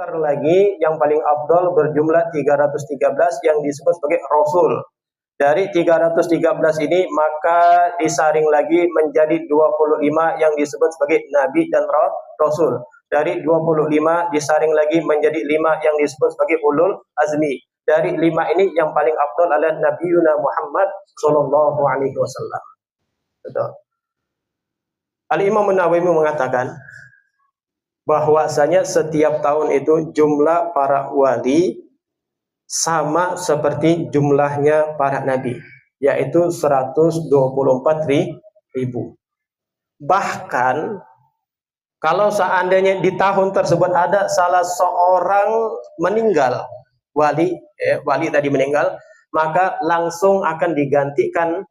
Sebentar lagi yang paling afdal berjumlah 313 yang disebut sebagai Rasul. Dari 313 ini maka disaring lagi menjadi 25 yang disebut sebagai Nabi dan Rasul. Dari 25 disaring lagi menjadi 5 yang disebut sebagai Ulul Azmi. Dari 5 ini yang paling afdal adalah Nabiuna Muhammad sallallahu alaihi wasallam. Betul. Al-Imam An-Nawawi mengatakan bahwasanya setiap tahun itu jumlah para wali sama seperti jumlahnya para nabi, yaitu 124.000. Bahkan kalau seandainya di tahun tersebut ada salah seorang meninggal, wali tadi meninggal, maka langsung akan digantikan,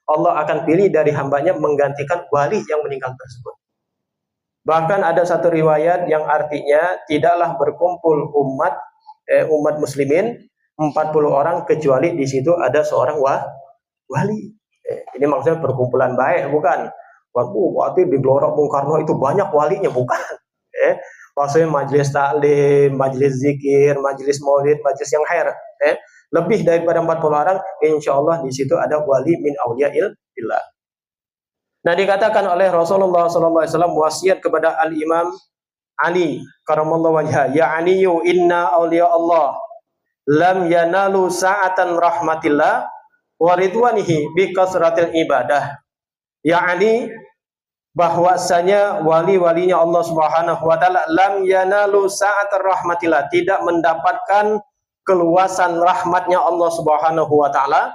Allah akan pilih dari hambanya menggantikan wali yang meninggal tersebut. Bahkan ada satu riwayat yang artinya tidaklah berkumpul umat muslimin 40 orang kecuali di situ ada seorang wali. Ini maksudnya perkumpulan baik, bukan? Waktu di Gelora Bung Karno itu banyak walinya, bukan? Maksudnya majelis taklim, majelis zikir, majelis maulid, majelis yang khair. Lebih daripada 40 orang, insya Allah di situ ada wali min awliyaillah. Nah, dikatakan oleh Rasulullah SAW wasiat kepada Al-Imam Ali karamallahu wajhah, ya Aliyu inna awliya Allah lam yanalu sa'atan rahmatillah wa ridwanihi bi kasratil ibadah. Ya Ali, bahwasanya wali-walinya Allah Subhanahu wa taala lam yanalu sa'atan rahmatillah, tidak mendapatkan keluasan rahmatnya Allah Subhanahu wa taala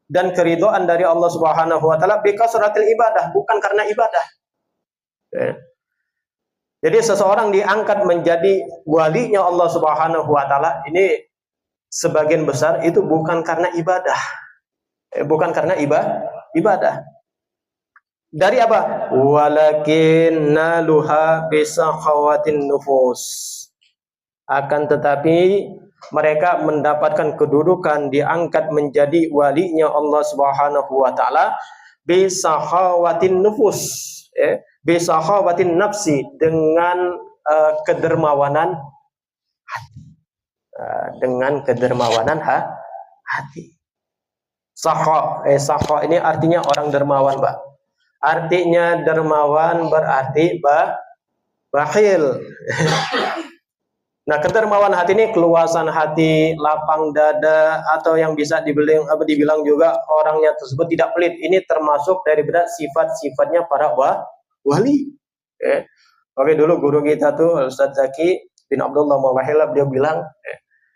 dan keridhaan dari Allah Subhanahu wa taala bi kasratil ibadah, bukan karena ibadah. Jadi seseorang diangkat menjadi walinya Allah Subhanahu wa taala ini sebagian besar itu bukan karena ibadah. Bukan karena ibadah. Dari apa? Walakin naluha bisakhawatin nufus. Akan tetapi mereka mendapatkan kedudukan diangkat menjadi walinya Allah Subhanahu wa taala bisakhawatin nufus, bisakhawatin nafsi, dengan kedermawanan hati. Dengan kedermawanan hati. Sakha ini artinya orang dermawan, Pak. Artinya dermawan berarti bakhil. Nah, kedermawan hati ini keluasan hati, lapang dada, atau yang bisa dibilang juga orangnya tersebut tidak pelit. Ini termasuk daripada sifat-sifatnya para wali. Oke, dulu guru kita tuh Ustaz Zaki bin Abdullah Mawahila, dia bilang,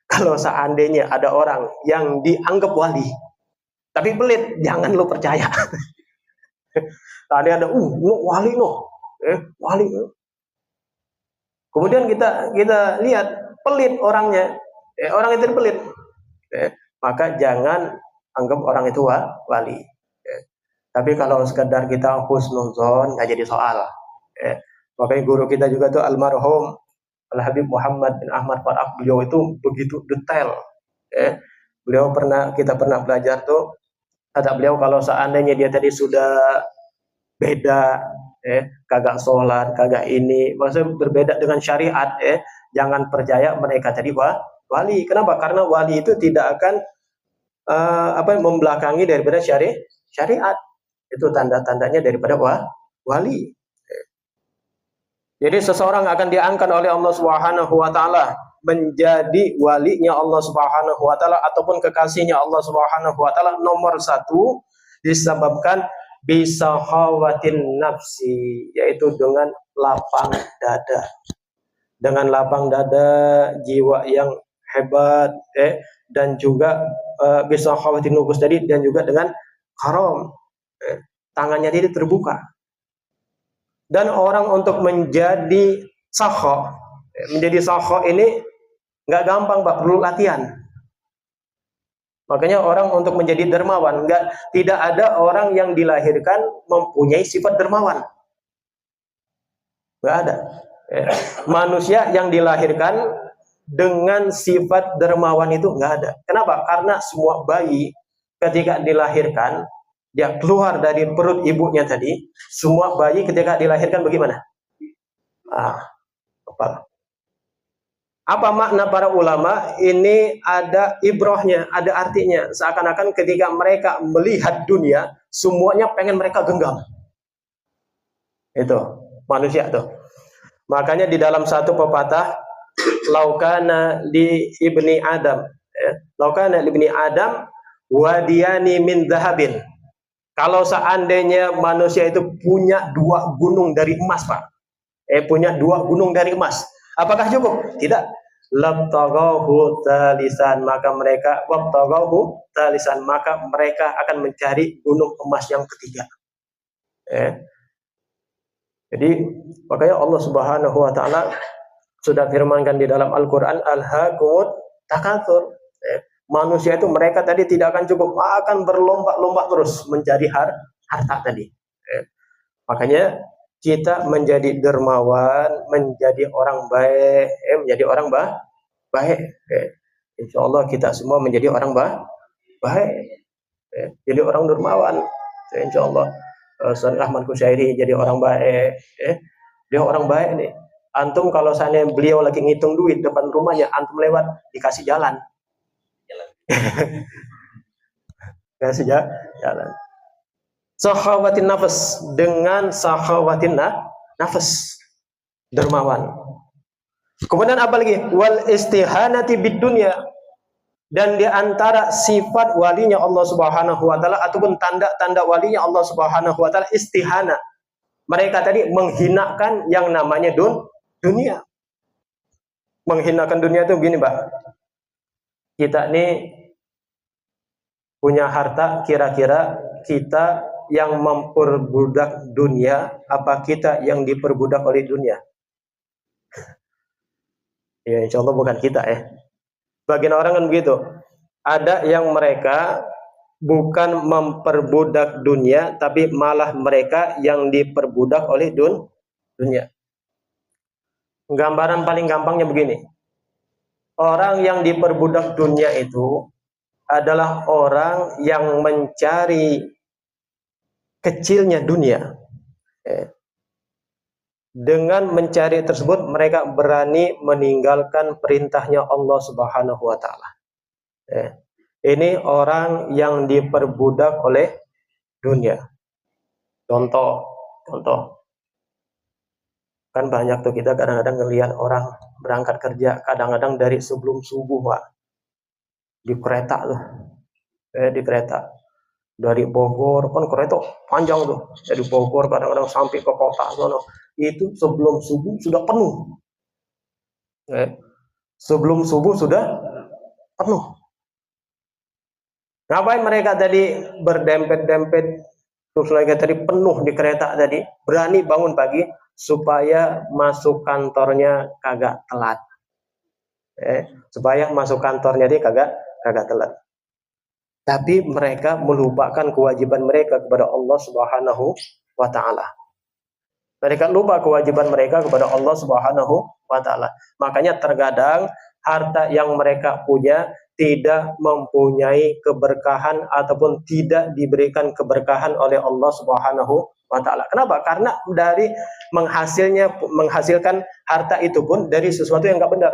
kalau seandainya ada orang yang dianggap wali tapi pelit, jangan lo percaya. Tadi ada wali wali. Kemudian kita lihat pelit orangnya, orang itu pelit, maka jangan anggap orang itu wali. Tapi kalau sekedar kita husnuzon, nggak jadi soal. Makanya guru kita juga tuh almarhum Al-Habib Muhammad bin Ahmad Farah, beliau itu begitu detail. Kita pernah belajar tuh, kata beliau kalau seandainya dia tadi sudah beda, kagak sholat, kagak ini, maksudnya berbeda dengan syariat, jangan percaya mereka tadi wali. Kenapa? Karena wali itu tidak akan membelakangi daripada syariat. Itu tanda-tandanya daripada wali. Jadi seseorang akan diangkat oleh Allah Subhanahu wa taala menjadi walinya Allah Subhanahu wa taala ataupun kekasihnya Allah Subhanahu wa taala nomor satu disebabkan bisakhawatin nafsi, yaitu dengan lapang dada. Dengan lapang dada, jiwa yang hebat, dan juga bisakhawatin nufus tadi, dan juga dengan karam, tangannya tidak terbuka. Dan orang untuk menjadi sakha, ini nggak gampang, Pak, perlu latihan. Makanya orang untuk menjadi dermawan, tidak ada orang yang dilahirkan mempunyai sifat dermawan. Nggak ada. Manusia yang dilahirkan dengan sifat dermawan itu nggak ada. Kenapa? Karena semua bayi ketika dilahirkan, dia keluar dari perut ibunya tadi, semua bayi ketika dilahirkan bagaimana? Kepala. Apa makna para ulama? Ini ada ibrahnya, ada artinya. Seakan-akan ketika mereka melihat dunia, semuanya pengen mereka genggam. Itu manusia tuh. Makanya di dalam satu pepatah, laukana li ibni Adam, ya, laukana li ibni Adam wadiyani min zahabin. Kalau seandainya manusia itu punya 2 gunung dari emas, Pak. Punya 2 gunung dari emas. Apakah cukup? Tidak. Labtaghahu talisan, maka mereka wabtaghahu talisan, maka mereka akan mencari gunung emas yang ketiga. Jadi makanya Allah Subhanahu wa taala sudah firmankan di dalam Al-Qur'an, alhaqut takatsur. Manusia itu mereka tadi tidak akan cukup, akan berlomba-lomba terus mencari harta tadi. Makanya kita menjadi dermawan, menjadi orang baik, menjadi orang baik. Insya Allah kita semua menjadi orang baik, jadi orang dermawan. Insya Allah Ustaz Ahmad Kusyairi jadi orang baik. Dia orang baik nih. Antum kalau seandainya beliau lagi ngitung duit depan rumahnya, antum lewat dikasih jalan. Kasih jalan. Sahawatin nafas, dengan sahawatin nafas, dermawan. Kemudian apa lagi? Wal istihanati bid dunya. Dan di antara sifat walinya Allah Subhanahu wa taala ataupun tanda-tanda walinya Allah Subhanahu wa taala istihana. Mereka tadi menghinakan yang namanya dunia. Menghinakan dunia itu begini, Pak. Kita ini punya harta, kira-kira kita yang memperbudak dunia, apa kita yang diperbudak oleh dunia? Ya, insya Allah bukan kita ya. Bagian orang kan begitu. Ada yang mereka bukan memperbudak dunia, tapi malah mereka yang diperbudak oleh dunia. Gambaran paling gampangnya begini. Orang yang diperbudak dunia itu adalah orang yang mencari kecilnya dunia. Dengan mencari tersebut mereka berani meninggalkan perintahnya Allah Subhanahu wa taala. Ini orang yang diperbudak oleh dunia. Contoh. Kan banyak tuh kita kadang-kadang ngelihat orang berangkat kerja, kadang-kadang dari sebelum subuh, Pak. Di kereta tuh. Di kereta. Dari Bogor, kan kereta panjang tuh. Dari Bogor kadang-kadang sampai ke kota sana. Itu sebelum subuh sudah penuh. Sebelum subuh sudah penuh. Ngapain mereka tadi berdempet-dempet, terus mereka tadi penuh di kereta tadi, berani bangun pagi supaya masuk kantornya kagak telat. Supaya masuk kantornya dia kagak telat. Tapi mereka melupakan kewajiban mereka kepada Allah Subhanahu wa taala. Mereka lupa kewajiban mereka kepada Allah Subhanahu wa taala. Makanya terkadang harta yang mereka punya tidak mempunyai keberkahan ataupun tidak diberikan keberkahan oleh Allah Subhanahu wa taala. Kenapa? Karena dari menghasilkan harta itu pun dari sesuatu yang enggak benar.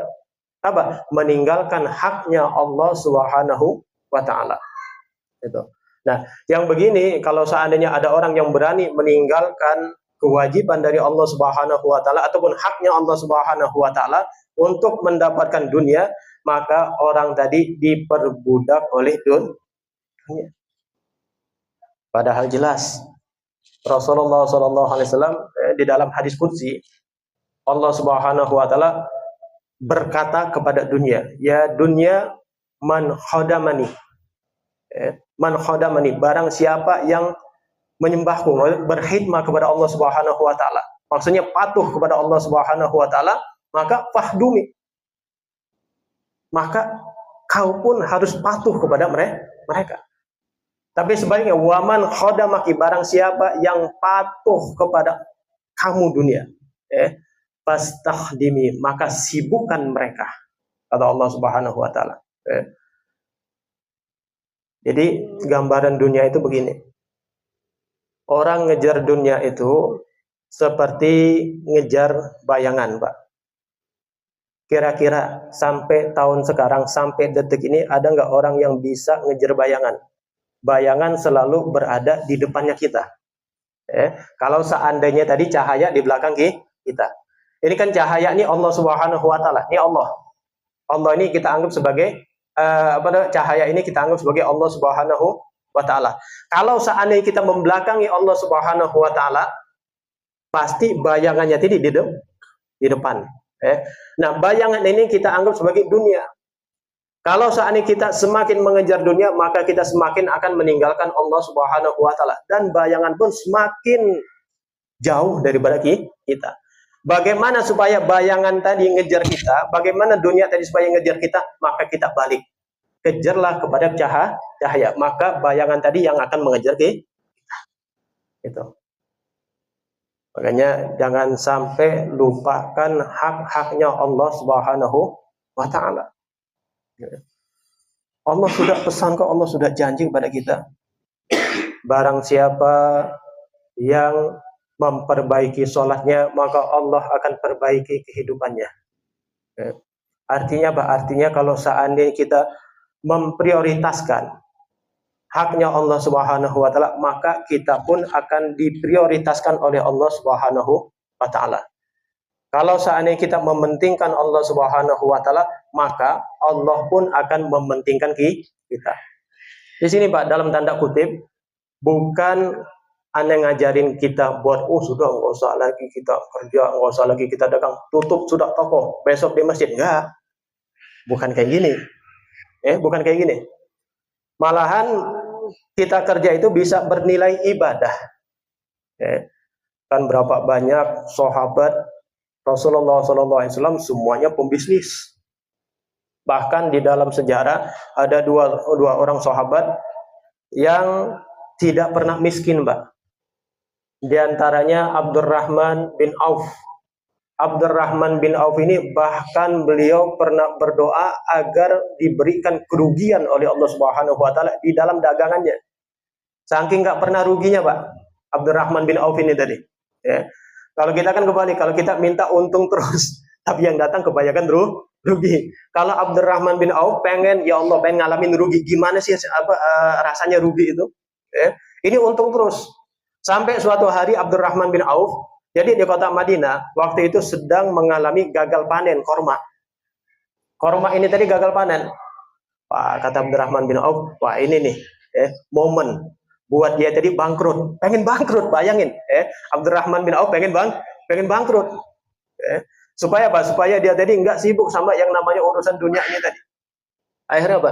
Apa? Meninggalkan haknya Allah Subhanahu wa taala. Itu. Nah, yang begini kalau seandainya ada orang yang berani meninggalkan kewajiban dari Allah Subhanahu wa taala ataupun haknya Allah Subhanahu wa taala untuk mendapatkan dunia, maka orang tadi diperbudak oleh dunia. Padahal jelas Rasulullah SAW di dalam hadis qudsi Allah Subhanahu wa taala berkata kepada dunia, ya dunia man khadamani. Man khadamani, barang siapa yang menyembahku, berkhidmat kepada Allah Subhanahu wa taala. Maksudnya patuh kepada Allah Subhanahu wa taala, maka fahdumi. Maka kau pun harus patuh kepada mereka. Tapi sebaliknya, waman khadamaki, barang siapa yang patuh kepada kamu dunia, fastakhdimi, maka sibukkan mereka, kata Allah Subhanahu wa taala. Jadi gambaran dunia itu begini. Orang ngejar dunia itu seperti ngejar bayangan, Pak. Kira-kira sampai tahun sekarang, sampai detik ini, ada nggak orang yang bisa ngejar bayangan? Bayangan selalu berada di depannya kita. Kalau seandainya tadi cahaya di belakang kita. Ini kan cahaya ini Allah Subhanahu wa taala. Ini Allah. Allah ini kita anggap sebagai cahaya ini kita anggap sebagai Allah Subhanahu wa taala. Kalau seandainya kita membelakangi Allah Subhanahu wa taala, pasti bayangannya tadi di depan. Nah, bayangan ini kita anggap sebagai dunia. Kalau seandainya kita semakin mengejar dunia, maka kita semakin akan meninggalkan Allah Subhanahu wa taala, dan bayangan pun semakin jauh daripada kita. Bagaimana supaya bayangan tadi ngejar kita? Bagaimana dunia tadi supaya ngejar kita? Maka kita balik. Kejarlah kepada cahaya, maka bayangan tadi yang akan mengejar kita. Itu. Makanya jangan sampai lupakan hak-haknya Allah Subhanahu wa taala. Allah sudah pesan kok, Allah sudah janji kepada kita. Barang siapa yang memperbaiki sholatnya, maka Allah akan perbaiki kehidupannya. Artinya apa? Artinya kalau seandainya kita memprioritaskan haknya Allah Subhanahu wa taala, maka kita pun akan diprioritaskan oleh Allah Subhanahu wa taala. Kalau seandainya kita mementingkan Allah Subhanahu wa taala, maka Allah pun akan mementingkan kita. Di sini Pak, dalam tanda kutip, bukan Anda ngajarin kita buat sudah nggak usah lagi kita kerja, nggak usah lagi kita dagang, tutup sudah toko, besok di masjid. Enggak. Bukan kayak gini. Bukan kayak gini. Malahan kita kerja itu bisa bernilai ibadah. Kan berapa banyak sahabat Rasulullah SAW semuanya pembisnis. Bahkan di dalam sejarah ada dua orang sahabat yang tidak pernah miskin, Mbak. Di antaranya Abdurrahman bin Auf. Abdurrahman bin Auf ini bahkan beliau pernah berdoa agar diberikan kerugian oleh Allah Subhanahu wa taala di dalam dagangannya. Saking nggak pernah ruginya, Pak, Abdurrahman bin Auf ini tadi. Kalau kita kan kebalik, kalau kita minta untung terus, tapi yang datang kebanyakan rugi. Kalau Abdurrahman bin Auf pengen, ya Allah, pengen ngalamin rugi, gimana sih rasanya rugi itu? Ini untung terus. Sampai suatu hari Abdurrahman bin Auf, jadi di kota Madinah, waktu itu sedang mengalami gagal panen korma. Korma ini tadi gagal panen. Wah, kata Abdurrahman bin Auf, wah ini nih, momen buat dia tadi bangkrut, pengen bangkrut, bayangin, Abdurrahman bin Auf pengen bangkrut, supaya apa? Supaya dia tadi nggak sibuk sama yang namanya urusan dunia ini tadi. Akhirnya apa?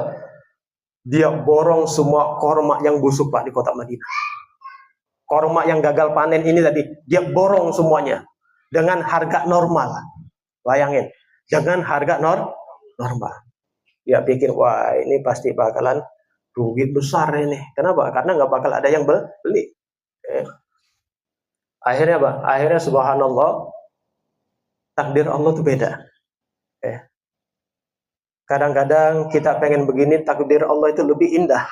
Dia borong semua korma yang busuk, Pak, di kota Madinah. Korma yang gagal panen ini tadi, dia borong semuanya dengan harga normal. Bayangin, dengan harga normal. Dia pikir, wah ini pasti bakalan rugi besar ini. Kenapa? Karena nggak bakal ada yang beli. Akhirnya apa? Akhirnya subhanallah, takdir Allah itu beda. Kadang-kadang kita pengen begini, takdir Allah itu lebih indah.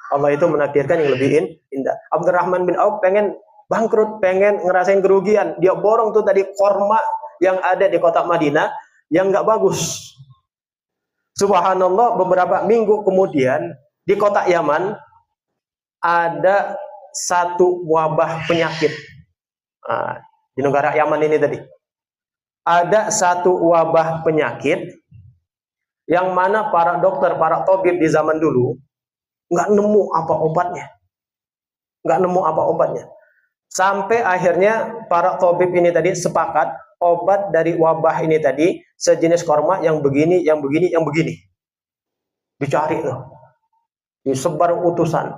Allah itu menakdirkan yang lebih indah. Abdurrahman bin Auf pengen bangkrut, pengen ngerasain kerugian. Dia borong tuh tadi korma yang ada di kota Madinah yang nggak bagus. Subhanallah, beberapa minggu kemudian di kota Yaman ada satu wabah penyakit. Di negara Yaman ini tadi ada satu wabah penyakit yang mana para dokter, para tabib di zaman dulu nggak nemu apa obatnya. Sampai akhirnya para tabib ini tadi sepakat obat dari wabah ini tadi sejenis korma yang begini, yang begini, yang begini. Dicari tuh. Disebar utusan.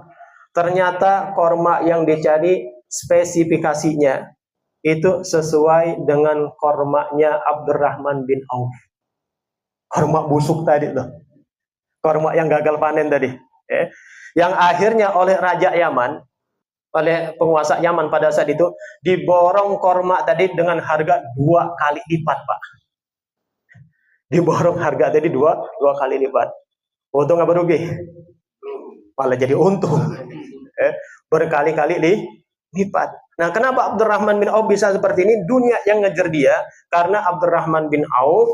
Ternyata korma yang dicari spesifikasinya itu sesuai dengan kormanya Abdurrahman bin Auf. Korma busuk tadi tuh. Korma yang gagal panen tadi. Yang akhirnya oleh Raja Yaman, oleh penguasa Yaman pada saat itu, diborong korma tadi dengan harga 2 kali lipat, Pak. Diborong harga tadi 2 kali lipat. Untung nggak berugi? Malah jadi untung. Berkali-kali lipat. Nah, kenapa Abdurrahman bin Auf bisa seperti ini? Dunia yang ngejar dia, karena Abdurrahman bin Auf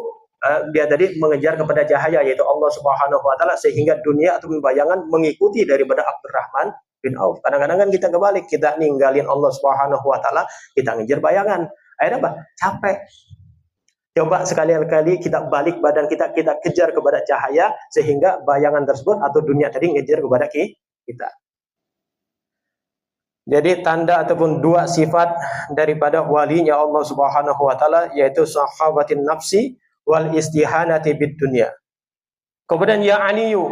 dia tadi mengejar kepada cahaya yaitu Allah Subhanahu wa taala, sehingga dunia atau bayangan mengikuti daripada Abdurrahman bin Auf. Kadang-kadang kan kita kebalik, kita ninggalin Allah Subhanahu wa taala, kita ngejar bayangan. Akhirnya apa? Capek. Coba sekali-kali kita balik badan kita kejar kepada cahaya, sehingga bayangan tersebut atau dunia tadi ngejar kepada kita. Jadi tanda ataupun dua sifat daripada walinya Allah Subhanahu wa taala, yaitu sahabatin nafsi wal istihanati bid dunya. Kemudian ya Aliyu,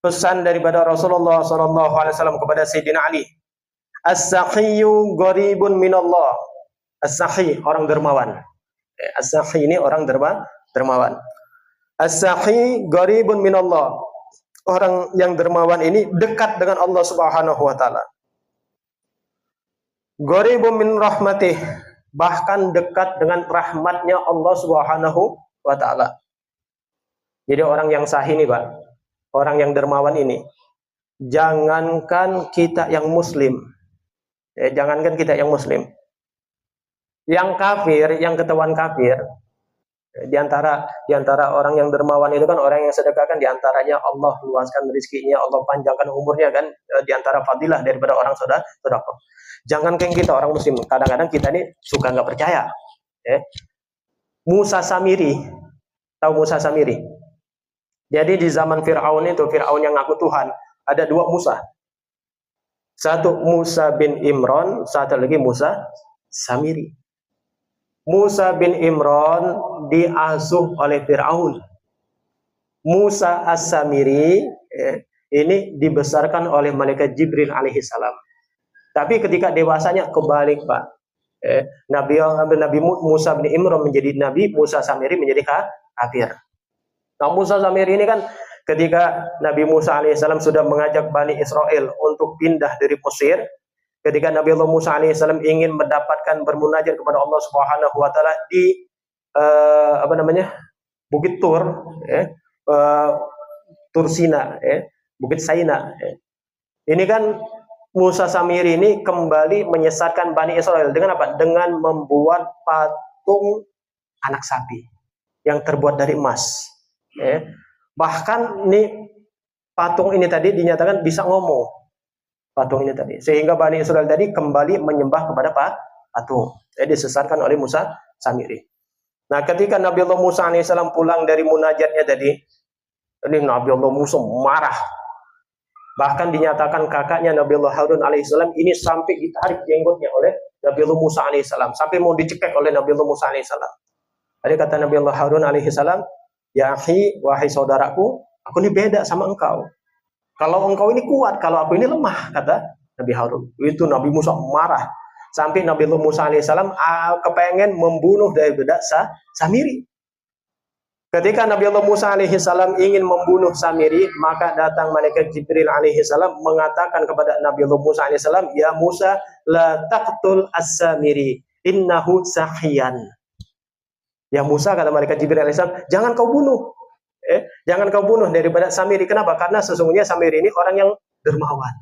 pesan daripada Rasulullah sallallahu alaihi wasallam kepada Sayyidina Ali. As-sakhiyyu gharibun minallah. As-sakhi, orang dermawan. As-sakhi ini orang dermawan. As-sakhi gharibun minallah. Orang yang dermawan ini dekat dengan Allah Subhanahu wa taala. Gharibun min rahmatih, bahkan dekat dengan rahmatnya Allah Subhanahu wa taala. Jadi orang yang sahih ini, Pak, orang yang dermawan ini, jangankan kita yang muslim, jangankan kita yang muslim, yang kafir, yang ketahuan kafir, di antara orang yang dermawan itu kan orang yang sedekah kan, di antaranya Allah luaskan rezekinya, Allah panjangkan umurnya kan, di antara fadilah daripada orang sedekah. Jangankan kita orang muslim, kadang-kadang kita ini suka nggak percaya. Musa Samiri, tahu Musa Samiri? Jadi di zaman Fir'aun itu, Fir'aun yang ngaku Tuhan, ada dua Musa. Satu Musa bin Imran, satu lagi Musa Samiri. Musa bin Imran diasuh oleh Fir'aun. Musa As-Samiri ini dibesarkan oleh malaikat Jibril alaihi salam. Tapi ketika dewasanya kebalik, Pak. Nabi Musa bin Imran menjadi nabi, Musa Samiri menjadi kafir. Nah, Musa Samiri ini kan ketika Nabi Musa alaihissalam sudah mengajak Bani Israel untuk pindah dari Mesir, ketika Nabi Allah Musa alaihissalam ingin mendapatkan bermunajat kepada Allah Subhanahu wa taala di Bukit Tur, Tur Sina, Bukit Saina. Ini kan Musa Samiri ini kembali menyesatkan Bani Israel dengan apa? Dengan membuat patung anak sapi yang terbuat dari emas. Bahkan nih patung ini tadi dinyatakan bisa ngomong. Patung ini tadi, sehingga Bani Israel tadi kembali menyembah kepada patung. Jadi disesatkan oleh Musa Samiri. Nah, ketika Nabi Allah Musa alaihissalam pulang dari munajatnya tadi, ini Nabi Allah Musa marah. Bahkan dinyatakan kakaknya Nabi Allah Harun alaihissalam ini sampai ditarik jenggotnya oleh Nabi Allah Musa alaihissalam, sampai mau dicekek oleh Nabi Allah Musa alaihissalam. Tadi kata Nabi Allah Harun alaihissalam, ya akhi, wahai saudaraku, aku ini beda sama engkau. Kalau engkau ini kuat, kalau aku ini lemah, kata Nabi Harun. Itu Nabi Musa marah. Sampai Nabi Allah Musa alaihissalam kepengen membunuh daripada Samiri. Ketika Nabi Allah Musa alaihissalam ingin membunuh Samiri, maka datang malaikat Jibril alaihissalam mengatakan kepada Nabi Allah Musa alaihissalam, ya Musa, la taqtul as-Samiri, innahu sakhiyan. Ya Musa, kata malaikat Jibril alaihissalam, jangan kau bunuh. Jangan kau bunuh daripada Samiri. Kenapa? Karena sesungguhnya Samiri ini orang yang dermawan.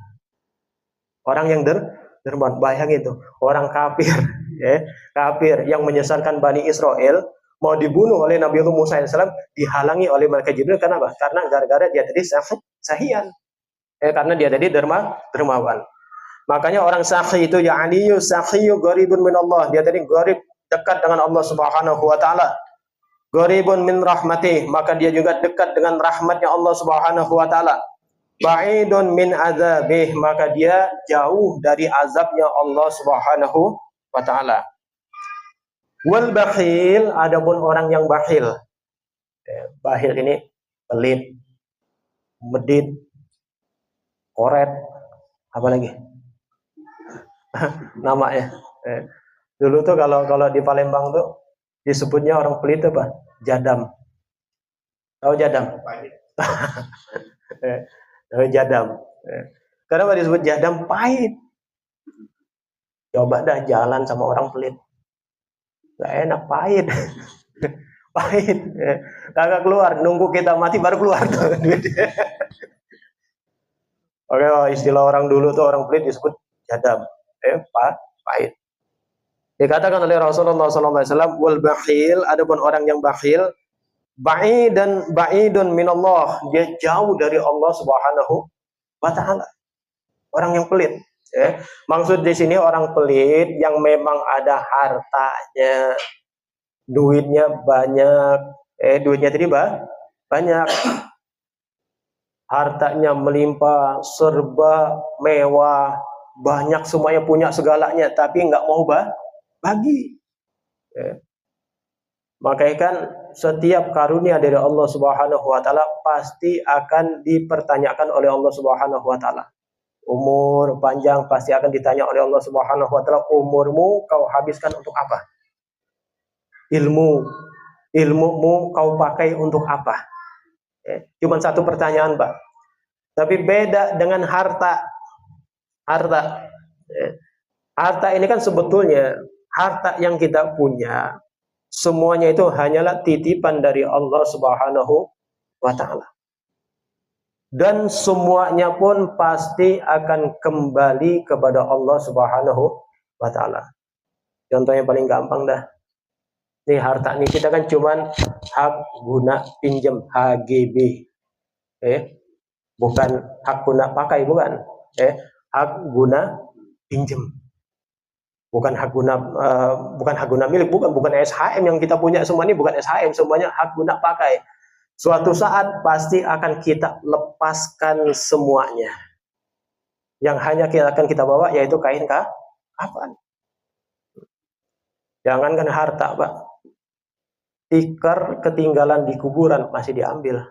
Orang yang dermawan. Bayangin itu, orang kafir, kafir yang menyesatkan Bani Israel, mau dibunuh oleh Nabi Musa AS, dihalangi oleh malaikat Jibril. Kenapa? Karena gara-gara dia tadi sahiyan. Karena dia tadi dermawan. Makanya orang sakhi itu, ya Aliyu sakhiyu gharibun minallah. Dia tadi gharib, dekat dengan Allah Subhanahu wa taala. Gharibun min rahmatih, maka dia juga dekat dengan rahmatnya Allah Subhanahu wa taala. Ba'idun min azabih, maka dia jauh dari azabnya Allah Subhanahu wa taala. Wal bakhil, adapun orang yang bakhil. Bakhil ini pelit, medit, koret, apa lagi? Namanya. Dulu tuh kalau di Palembang tuh disebutnya orang pelit apa? Jadam. Tahu jadam? Jadam. Kenapa disebut jadam? Pahit. Coba dah jalan sama orang pelit. Gak enak, pahit. Pahit. Kagak keluar, nunggu kita mati baru keluar tuh. Oke, istilah orang dulu tuh orang pelit disebut jadam. Pahit. Dikatakan oleh Rasulullah SAW, wal bakhil, adapun orang yang bakhil, ba'idun minallah, dia jauh dari Allah Subhanahu wa taala. Orang yang pelit, ya. Maksud di sini orang pelit yang memang ada hartanya, duitnya banyak, duitnya tadi banyak, hartanya melimpah, serba mewah, banyak, semuanya punya segalanya, tapi nggak mau bagi. Ya. Makanya kan setiap karunia dari Allah Subhanahu wa taala pasti akan dipertanyakan oleh Allah Subhanahu wa taala. Umur panjang pasti akan ditanya oleh Allah Subhanahu wa taala, umurmu kau habiskan untuk apa? Ilmumu kau pakai untuk apa? Cuma satu pertanyaan, Pak. Tapi beda dengan harta. Harta ini kan sebetulnya harta yang kita punya, semuanya itu hanyalah titipan dari Allah Subhanahu wa taala. Dan semuanya pun pasti akan kembali kepada Allah Subhanahu wa taala. Contohnya paling gampang dah. Nih harta nih kita kan cuman hak guna pinjam, HGB. Bukan hak guna pakai, bukan. Hak guna pinjam. Bukan hak guna milik, bukan SHM yang kita punya semua ini, bukan SHM, semuanya hak guna pakai. Suatu saat pasti akan kita lepaskan semuanya. Yang hanya akan kita bawa yaitu kain kafan. Jangankan harta, Pak. Tikar ketinggalan di kuburan masih diambil.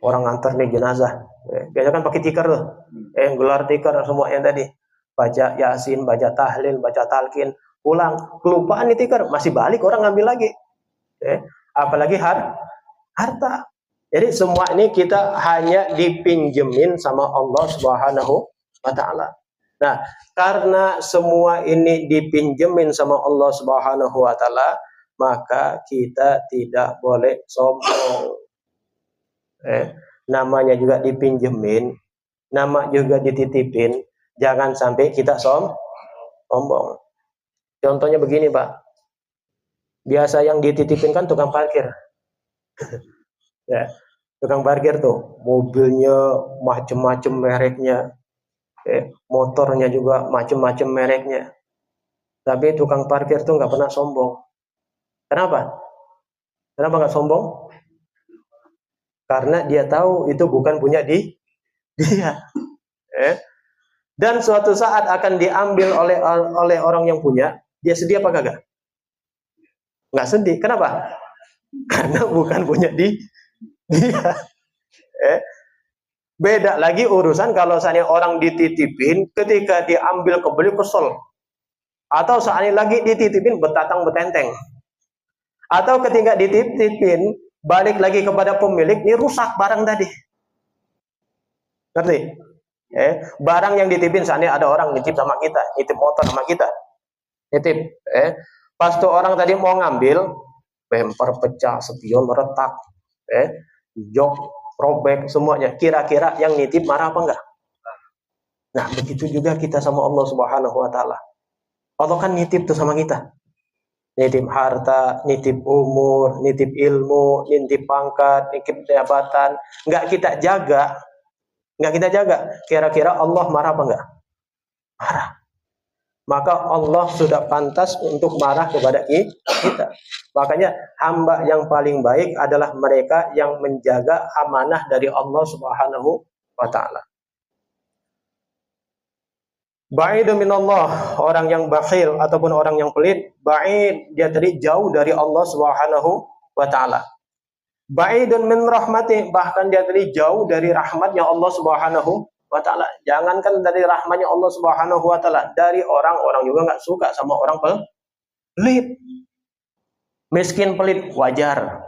Orang nganter nih jenazah. Biasanya kan pakai tikar tuh. Gelar tikar semua yang tadi. Baca Yasin, baca tahlil, baca talqin, pulang kelupaan nih tikar, masih balik orang ngambil lagi. Apalagi harta. Jadi semua ini kita hanya dipinjemin sama Allah Subhanahu wa taala. Nah, karena semua ini dipinjemin sama Allah Subhanahu wa taala, maka kita tidak boleh sombong. Namanya juga dipinjemin, nama juga dititipin, jangan sampai kita sombong. Contohnya begini, Pak. Biasa yang dititipin kan tukang parkir. Ya, tukang parkir tuh mobilnya macem-macem mereknya, motornya juga macem-macem mereknya. Tapi tukang parkir tuh nggak pernah sombong. Kenapa? Kenapa nggak sombong? Karena dia tahu itu bukan punya dia. Dan suatu saat akan diambil oleh orang yang punya. Dia sedih apa kagak? Nggak sedih. Kenapa? Karena bukan punya dia. Beda lagi urusan kalau seandainya orang dititipin, ketika diambil kembali kesel. Atau seandainya lagi dititipin betatang betenteng. Atau ketika dititipin balik lagi kepada pemilik, ini rusak barang tadi. Ngerti? Barang yang dititipin, seandainya ada orang nitip sama kita, nitip motor sama kita, nitip. Pas tuh orang tadi mau ngambil, bemper pecah, spion retak, jok robek semuanya. Kira-kira yang nitip marah apa enggak? Nah, begitu juga kita sama Allah Subhanahu wa taala. Allah kan nitip tuh sama kita. Nitip harta, nitip umur, nitip ilmu, nitip pangkat, nitip jabatan. Nggak kita jaga. Kira-kira Allah marah apa enggak? Marah. Maka Allah sudah pantas untuk marah kepada kita. Makanya hamba yang paling baik adalah mereka yang menjaga amanah dari Allah Subhanahu wa taala. Ba'id minallah, orang yang bakhil ataupun orang yang pelit, ba'id, dia tadi jauh dari Allah Subhanahu wa taala. Ba'idun min rahmati, bahkan dia tadi jauh dari rahmatnya Allah Subhanahu wa taala. Jangankan dari rahmatnya Allah Subhanahu wa taala, dari orang juga nggak suka sama orang pelit. Miskin pelit wajar.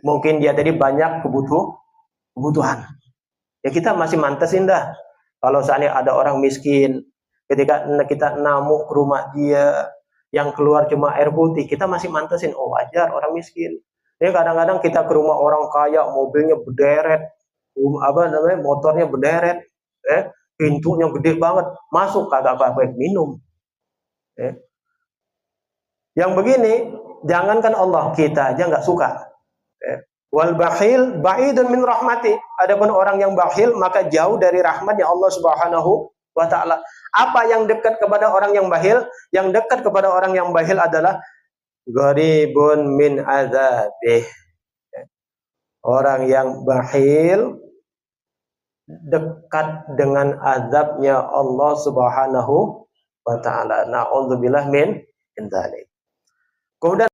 Mungkin dia tadi banyak kebutuhan. Ya kita masih mantesin dah. Kalau seandainya ada orang miskin, ketika kita namu ke rumah dia, yang keluar cuma air putih, kita masih mantesin, oh wajar orang miskin. Ini kadang-kadang kita ke rumah orang kaya, mobilnya berderet, motornya berderet, pintunya gede banget, masuk kagak apa-apa minum. Yang begini, jangankan Allah, kita aja nggak suka. Wal bakhil ba'idun min rahmati. Adapun orang yang bakhil maka jauh dari rahmatnya Allah Subhanahu wa taala. Apa yang dekat kepada orang yang bakhil? Yang dekat kepada orang yang bakhil adalah gharibun min azabih. Orang yang bakhil dekat dengan azabnya Allah Subhanahu wa taala. Na'udzubillah min dzalik. Kemudian